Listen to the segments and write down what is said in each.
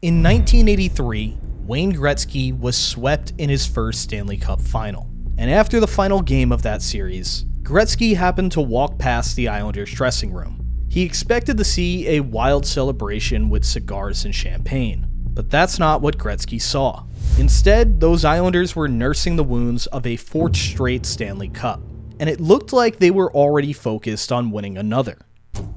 In 1983, Wayne Gretzky was swept in his first Stanley Cup final. And after the final game of that series, Gretzky happened to walk past the Islanders' dressing room. He expected to see a wild celebration with cigars and champagne, but that's not what Gretzky saw. Instead, those Islanders were nursing the wounds of a fourth straight Stanley Cup, and it looked like they were already focused on winning another.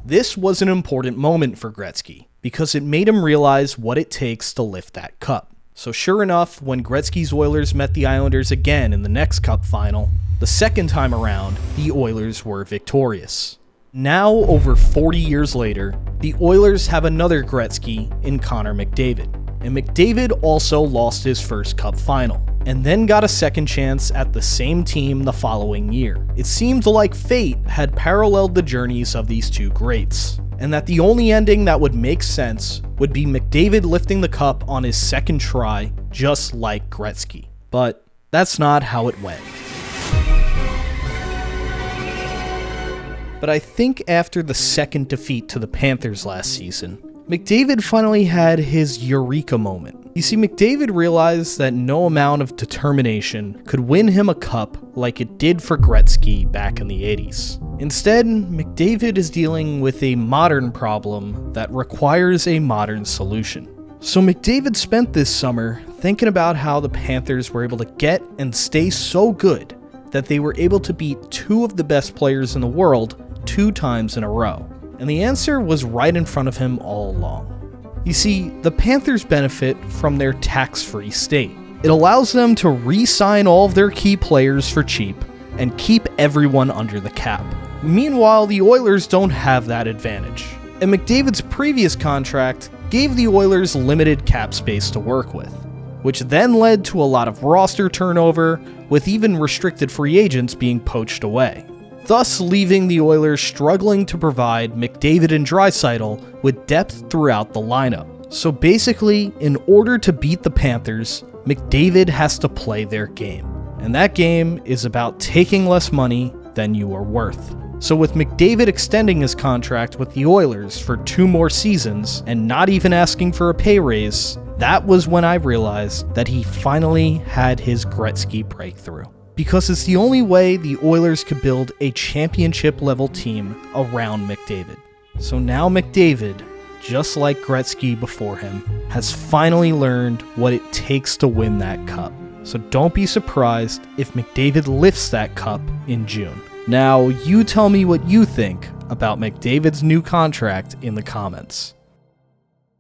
This was an important moment for Gretzky, because it made him realize what it takes to lift that cup. So sure enough, when Gretzky's Oilers met the Islanders again in the next cup final, the second time around, the Oilers were victorious. Now, over 40 years later, the Oilers have another Gretzky in Connor McDavid. And McDavid also lost his first cup final, and then got a second chance at the same team the following year. It seemed like fate had paralleled the journeys of these two greats, and that the only ending that would make sense would be McDavid lifting the cup on his second try, just like Gretzky. But that's not how it went. But I think after the second defeat to the Panthers last season, McDavid finally had his eureka moment. You see, McDavid realized that no amount of determination could win him a cup like it did for Gretzky back in the 80s. Instead, McDavid is dealing with a modern problem that requires a modern solution. So McDavid spent this summer thinking about how the Panthers were able to get and stay so good that they were able to beat two of the best players in the world 2 times in a row. And the answer was right in front of him all along. You see, the Panthers benefit from their tax-free state. It allows them to re-sign all of their key players for cheap and keep everyone under the cap. Meanwhile, the Oilers don't have that advantage. And McDavid's previous contract gave the Oilers limited cap space to work with, which then led to a lot of roster turnover, with even restricted free agents being poached away, thus leaving the Oilers struggling to provide McDavid and Draisaitl with depth throughout the lineup. So basically, in order to beat the Panthers, McDavid has to play their game. And that game is about taking less money than you are worth. So with McDavid extending his contract with the Oilers for 2 more seasons and not even asking for a pay raise, that was when I realized that he finally had his Gretzky breakthrough. Because it's the only way the Oilers could build a championship-level team around McDavid. So now McDavid, just like Gretzky before him, has finally learned what it takes to win that cup. So don't be surprised if McDavid lifts that cup in June. Now, you tell me what you think about McDavid's new contract in the comments.